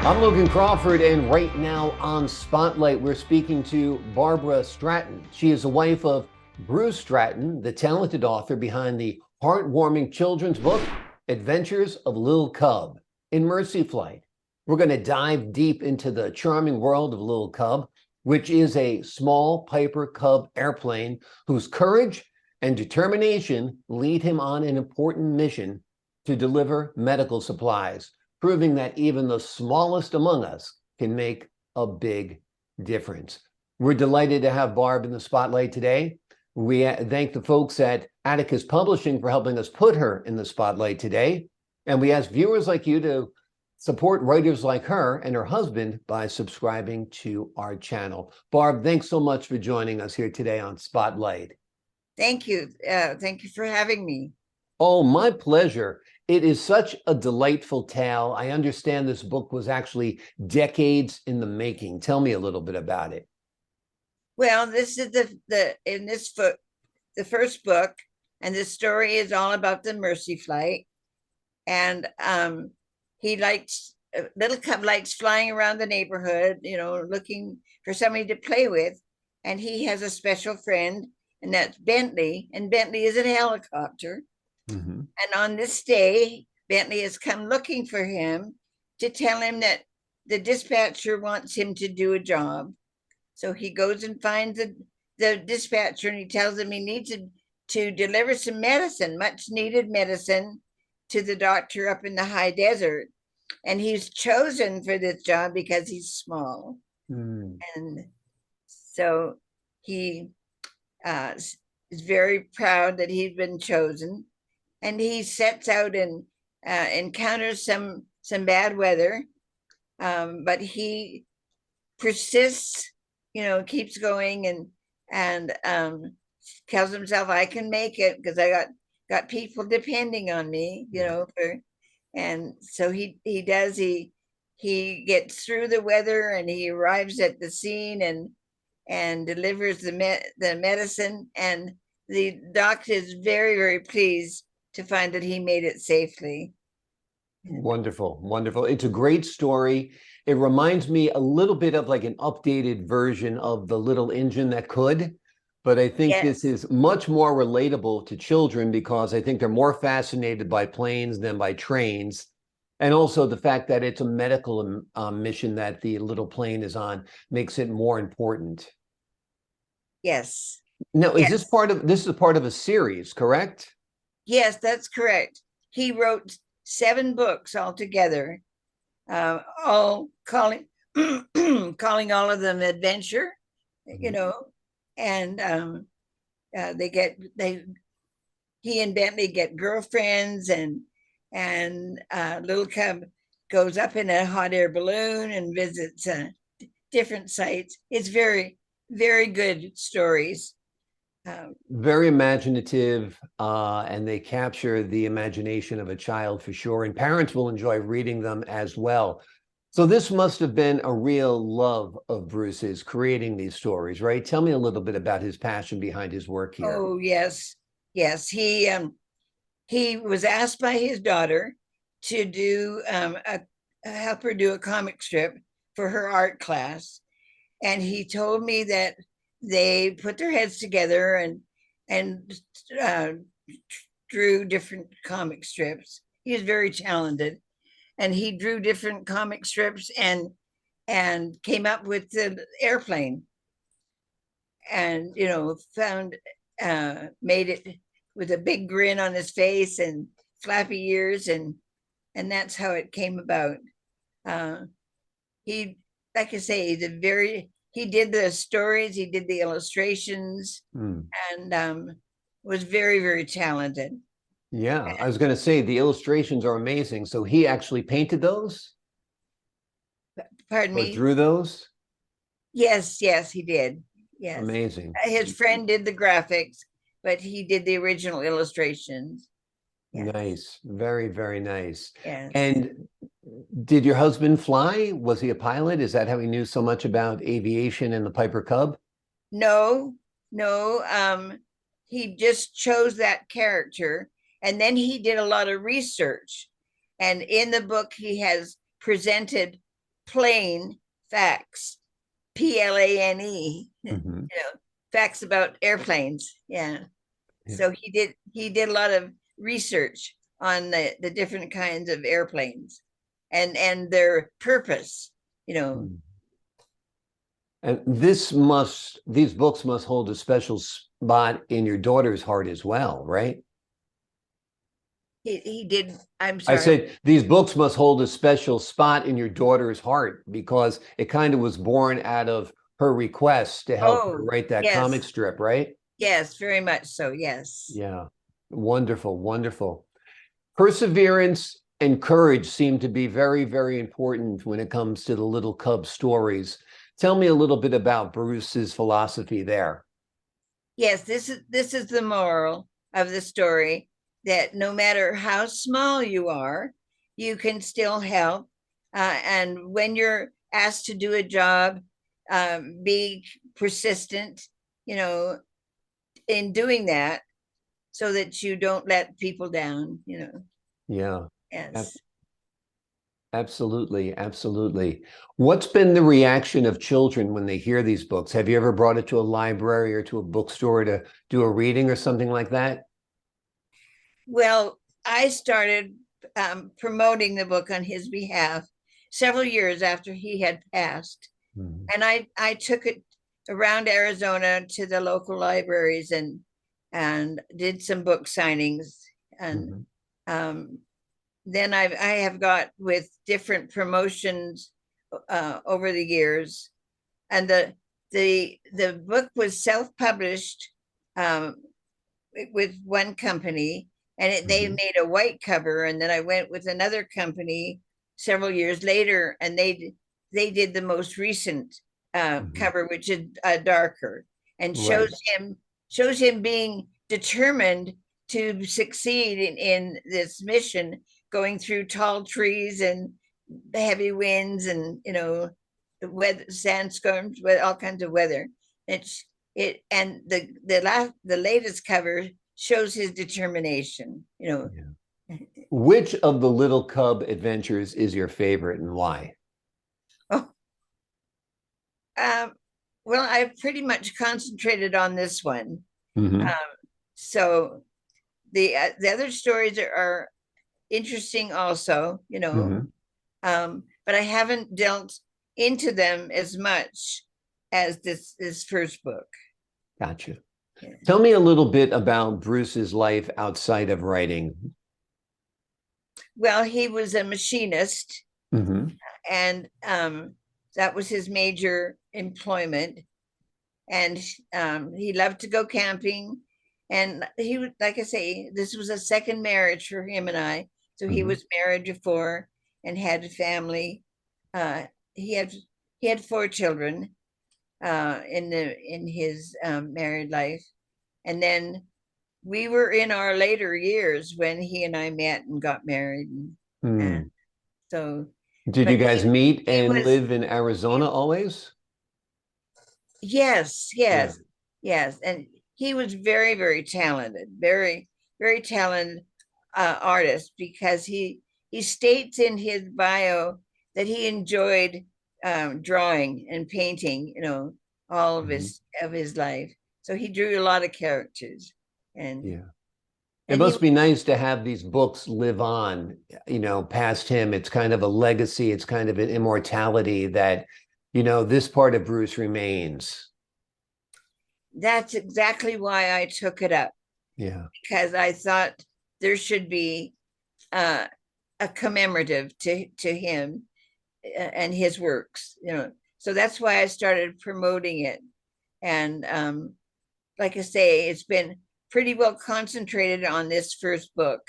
I'm Logan Crawford, and right now on Spotlight, we're speaking to Barbara Stratton. She is the wife of Bruce Stratton, the talented author behind the heartwarming children's book, Adventures of Lil Cub. In Mercy Flight, we're going to dive deep into the charming world of Lil Cub, which is a small Piper Cub airplane whose courage and determination lead him on an important mission to deliver medical supplies, proving that even the smallest among us can make a big difference. We're delighted to have Barb in the spotlight today. We thank the folks at Atticus Publishing for helping us put her in the spotlight today. And we ask viewers like you to support writers like her and her husband by subscribing to our channel. Barb, thanks so much for joining us here today on Spotlight. Thank you. Thank you for having me. Oh, my pleasure. It is such a delightful tale. I understand this book was actually decades in the making. Tell me a little bit about it. Well, this is the first book, and the story is all about the Mercy flight. And he likes Little Cub likes flying around the neighborhood, looking for somebody to play with. And he has a special friend, and that's Bentley. And Bentley is a helicopter. Mm-hmm. And on this day, Bentley has come looking for him to tell him that the dispatcher wants him to do a job. So he goes and finds the dispatcher, and he tells him he needs to deliver some medicine, much needed medicine, to the doctor up in the high desert. And he's chosen for this job because he's small. Mm. And so he is very proud that he's been chosen. And he sets out and encounters some bad weather, but he persists, keeps going and tells himself, I can make it because I got people depending on me, and so he does. He gets through the weather, and he arrives at the scene and delivers the medicine, and the doctor is very, very pleased to find that he made it safely. Wonderful, wonderful. It's a great story. It reminds me a little bit of like an updated version of The Little Engine That Could, but I think this is much more relatable to children because I think they're more fascinated by planes than by trains. And also the fact that it's a medical mission that the little plane is on makes it more important. Yes. Now, is this is part of a series, correct? Yes, that's correct. He wrote 7 books altogether, all calling all of them adventure, and he and Bentley get girlfriends, and Little Cub goes up in a hot air balloon and visits different sites. It's very, very good stories. Very imaginative, and they capture the imagination of a child for sure, and parents will enjoy reading them as well. So this must have been a real love of Bruce's, creating these stories, right? Tell me a little bit about his passion behind his work here. Oh, yes. He was asked by his daughter to do help her do a comic strip for her art class, and he told me that they put their heads together and drew different comic strips. He is very talented, and he drew different comic strips and came up with the airplane, and found made it with a big grin on his face and flappy ears, and that's how it came about. He, like I say, he did the stories, he did the illustrations, and was very, very talented. Yeah, I was going to say the illustrations are amazing. So he actually painted those? Pardon me? Or drew those? Yes, he did. Yes. Amazing. His friend did the graphics, but he did the original illustrations. Yeah. Nice. Very, very nice. Yes. And did your husband fly? Was he a pilot? Is that how he knew so much about aviation and the Piper Cub? No. He just chose that character, and then he did a lot of research. And in the book, he has presented plane facts, plane, Mhm. facts about airplanes. Yeah. Yeah. So he did a lot of research on the different kinds of airplanes and their purpose, you know. Mm. And these books must hold a special spot in your daughter's heart as well, right? He did. I'm I sorry. said these books must hold a special spot in your daughter's heart because it kind of was born out of her request to help her Oh, write that comic yes. strip, right? Yes, very much so. Yes. Yeah. Wonderful, wonderful. Perseverance and courage seem to be very, very important when it comes to the Little Cub stories. Tell me a little bit about Bruce's philosophy there. Yes, this is the moral of the story, that no matter how small you are, you can still help. And when you're asked to do a job, be persistent, you know, in doing that, so that you don't let people down, you know. Yeah, ab- Yes. absolutely, absolutely. What's been the reaction of children when they hear these books? Have you ever brought it to a library or to a bookstore to do a reading or something like that? Well, I started promoting the book on his behalf several years after he had passed. Mhm. And I took it around Arizona to the local libraries and did some book signings. And Mhm. um, then I have got with different promotions over the years. And the book was self-published um, with one company, and they Mhm. made a white cover, and then I went with another company several years later, and they did the most recent Mhm. cover, which is darker, and Right. shows him being determined to succeed in this mission, going through tall trees and heavy winds, and the weather, sandstorms, with all kinds of weather. It's it and the latest cover shows his determination. Yeah. Which of the Little Cub adventures is your favorite and why? Oh, um, well, I've pretty much concentrated on this one. Hmm. Um, so the other stories are interesting also, Hmm. but I haven't dealt into them as much as this first book. Gotcha. Yeah. Tell me a little bit about Bruce's life outside of writing. Well, he was a machinist, Hmm. and that was his major employment. And he loved to go camping. And he would, like I say, this was a second marriage for him and I. So he Hmm. was married before and had a family. Uh, he had he had four children in his married life, and then we were in our later years when he and I met and got married, and Hmm. so. Did you But guys meet he and was live in Arizona always? yes, Yeah. yes, yes, and he was very, very talented, very, very talented artist, because he states in his bio that he enjoyed drawing and painting, all Hmm. of his life. So he drew a lot of characters, and Yeah. It and he must be nice to have these books live on, past him. It's kind of a legacy. It's kind of an immortality that, this part of Bruce remains. that's exactly why I took it up, Yeah. because I thought there should be uh, a commemorative to him and his works. So that's why I started promoting it. And like I say, it's been pretty well concentrated on this first book,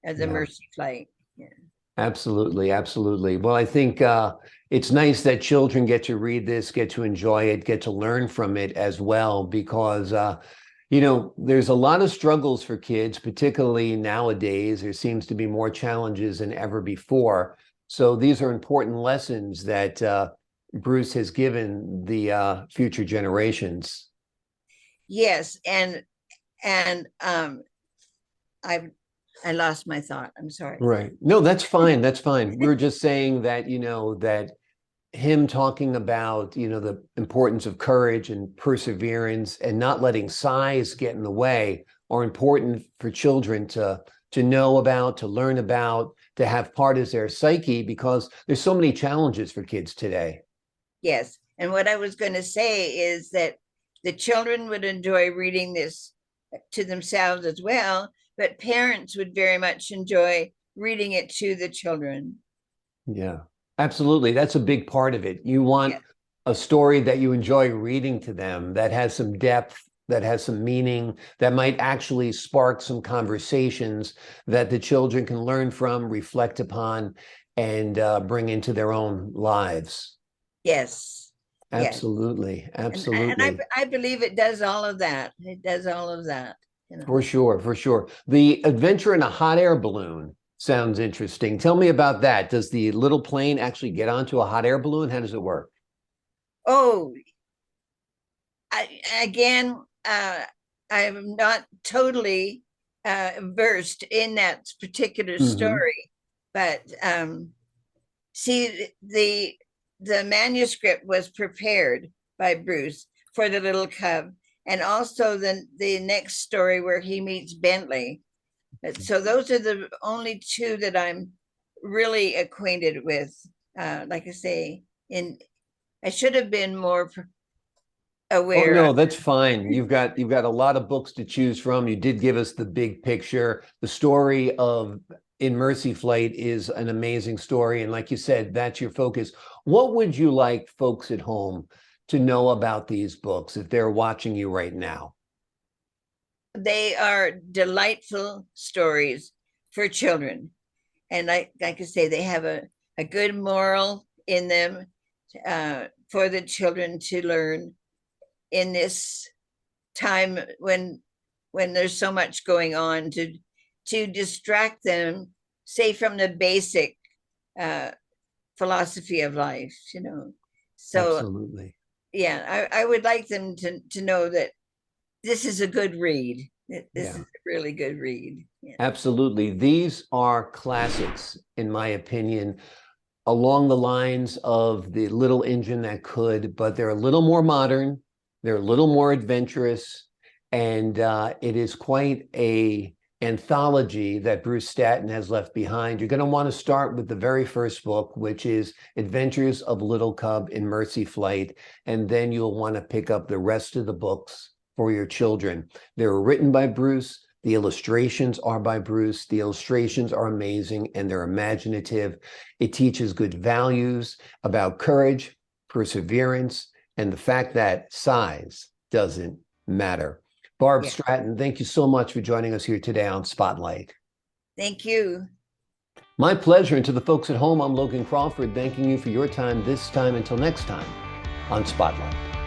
The Yeah. Mercy Flight. Yeah. Absolutely, absolutely. Well, I think it's nice that children get to read this, get to enjoy it, get to learn from it as well, because there's a lot of struggles for kids, particularly nowadays. There seems to be more challenges than ever before. So these are important lessons that Bruce has given the future generations. Yes, and I I lost my thought. I'm sorry. Right. No, that's fine. That's fine. We were just saying that, that him talking about, the importance of courage and perseverance and not letting size get in the way are important for children to know about, to learn about, to have part as their psyche, because there's so many challenges for kids today. Yes. And what I was going to say is that the children would enjoy reading this to themselves as well, but parents would very much enjoy reading it to the children. Yeah, absolutely. That's a big part of it. You want a story that you enjoy reading to them, that has some depth, that has some meaning, that might actually spark some conversations that the children can learn from, reflect upon, and bring into their own lives. Yes. Absolutely. Yes. Absolutely. And I believe it does all of that. It does all of that. For sure. For sure. The adventure in a hot air balloon sounds interesting. Tell me about that. Does the little plane actually get onto a hot air balloon? How does it work? Oh, I'm not totally versed in that particular story, but see, the manuscript was prepared by Bruce for the Little Cub, and also the next story where he meets Bentley. So those are the only two that I'm really acquainted with. Like I say, I should have been more aware. Oh no, that's fine. You've got a lot of books to choose from. You did give us the big picture. The story of In Mercy Flight is an amazing story, and like you said, that's your focus. What would you like folks at home to know about these books if they're watching you right now? They are delightful stories for children, and like I say, they have a good moral in them for the children to learn in this time when there's so much going on, to distract them, say, from the basic philosophy of life, So Absolutely. Yeah, I would like them to know that this is a good read. This is a really good read. Yeah. Absolutely. These are classics, in my opinion, along the lines of The Little Engine That Could, but they're a little more modern. They're a little more adventurous, and it is quite a anthology that Bruce Stratton has left behind. You're going to want to start with the very first book, which is Adventures of Lil Cub in Mercy Flight, and then you'll want to pick up the rest of the books for your children. They were written by Bruce. The illustrations are by Bruce. The illustrations are amazing, and they're imaginative. It teaches good values about courage, perseverance, and the fact that size doesn't matter. Barb Stratton, thank you so much for joining us here today on Spotlight. Thank you. My pleasure. And to the folks at home, I'm Logan Crawford, thanking you for your time this time. Until next time on Spotlight.